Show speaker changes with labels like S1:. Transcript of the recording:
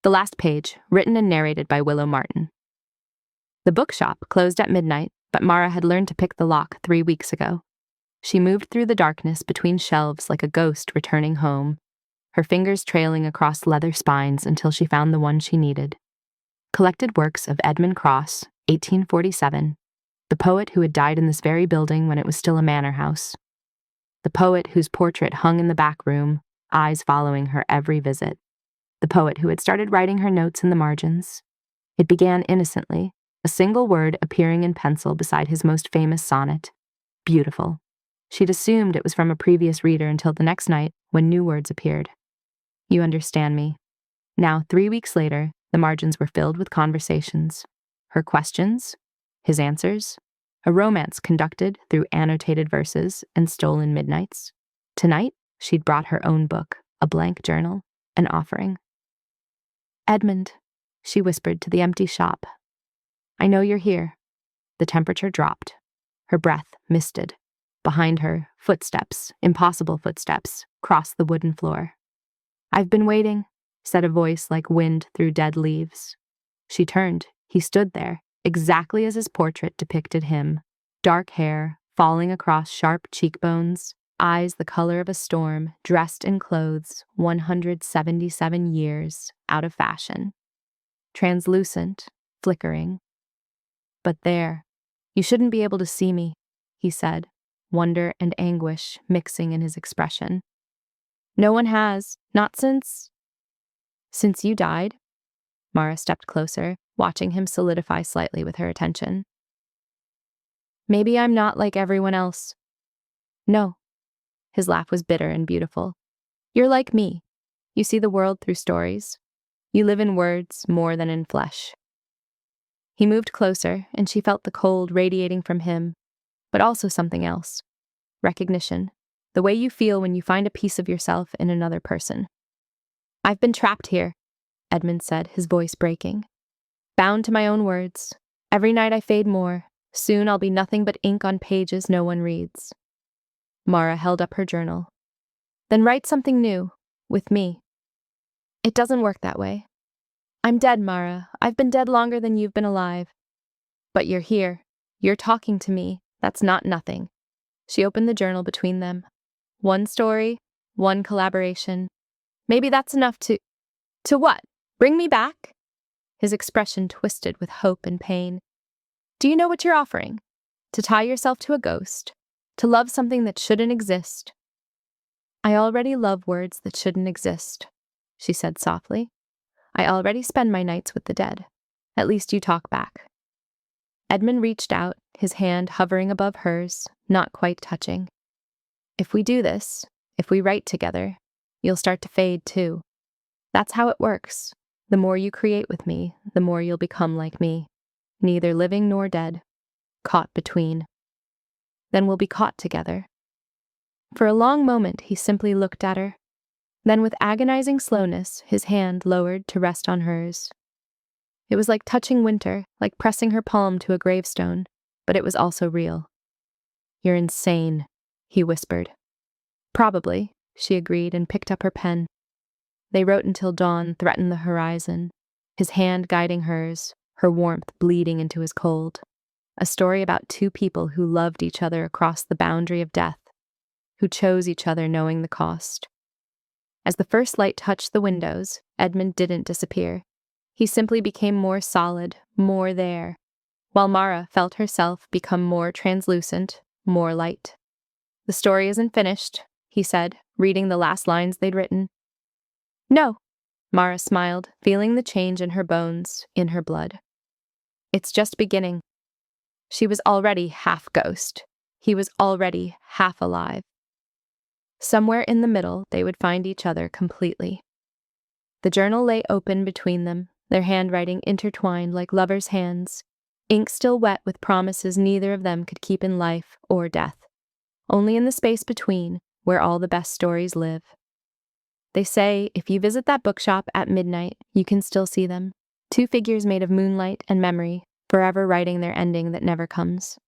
S1: The last page, written and narrated by Willow Martin. The bookshop closed at midnight, but Mara had learned to pick the lock 3 weeks ago. She moved through the darkness between shelves like a ghost returning home, her fingers trailing across leather spines until she found the one she needed. Collected works of Edmund Cross, 1847, the poet who had died in this very building when it was still a manor house. The poet whose portrait hung in the back room, eyes following her every visit. The poet who had started writing her notes in the margins. It began innocently, a single word appearing in pencil beside his most famous sonnet. Beautiful. She'd assumed it was from a previous reader until the next night when new words appeared. You understand me. Now, 3 weeks later, the margins were filled with conversations. Her questions, his answers, a romance conducted through annotated verses and stolen midnights. Tonight, she'd brought her own book, a blank journal, an offering. Edmund, she whispered to the empty shop. I know you're here. The temperature dropped. Her breath misted. Behind her, footsteps, impossible footsteps, crossed the wooden floor. I've been waiting, said a voice like wind through dead leaves. She turned. He stood there, exactly as his portrait depicted him. Dark hair, falling across sharp cheekbones, eyes the color of a storm, dressed in clothes 177 years out of fashion. Translucent, flickering. But there, you shouldn't be able to see me, he said, wonder and anguish mixing in his expression. No one has, not since you died. Mara stepped closer, watching him solidify slightly with her attention. Maybe I'm not like everyone else. No. His laugh was bitter and beautiful. You're like me. You see the world through stories. You live in words more than in flesh. He moved closer, and she felt the cold radiating from him, but also something else. Recognition. The way you feel when you find a piece of yourself in another person. I've been trapped here, Edmund said, his voice breaking. Bound to my own words. Every night I fade more. Soon I'll be nothing but ink on pages no one reads. Mara held up her journal. Then write something new, with me. It doesn't work that way. I'm dead, Mara. I've been dead longer than you've been alive. But you're here. You're talking to me. That's not nothing. She opened the journal between them. One story, one collaboration. Maybe that's enough to what? Bring me back? His expression twisted with hope and pain. Do you know what you're offering? To tie yourself to a ghost? To love something that shouldn't exist? I already love words that shouldn't exist, she said softly. I already spend my nights with the dead. At least you talk back. Edmund reached out, his hand hovering above hers, not quite touching. If we do this, if we write together, you'll start to fade too. That's how it works. The more you create with me, the more you'll become like me. Neither living nor dead. Caught between. Then we'll be caught together. For a long moment, he simply looked at her. Then with agonizing slowness, his hand lowered to rest on hers. It was like touching winter, like pressing her palm to a gravestone, but it was also real. You're insane, he whispered. Probably, she agreed and picked up her pen. They wrote until dawn threatened the horizon, his hand guiding hers, her warmth bleeding into his cold. A story about two people who loved each other across the boundary of death, who chose each other knowing the cost. As the first light touched the windows, Edmund didn't disappear. He simply became more solid, more there, while Mara felt herself become more translucent, more light. The story isn't finished, he said, reading the last lines they'd written. No, Mara smiled, feeling the change in her bones, in her blood. It's just beginning. She was already half ghost. He was already half alive. Somewhere in the middle, they would find each other completely. The journal lay open between them, their handwriting intertwined like lovers' hands, ink still wet with promises neither of them could keep in life or death, only in the space between, where all the best stories live. They say if you visit that bookshop at midnight, you can still see them, two figures made of moonlight and memory, forever writing their ending that never comes.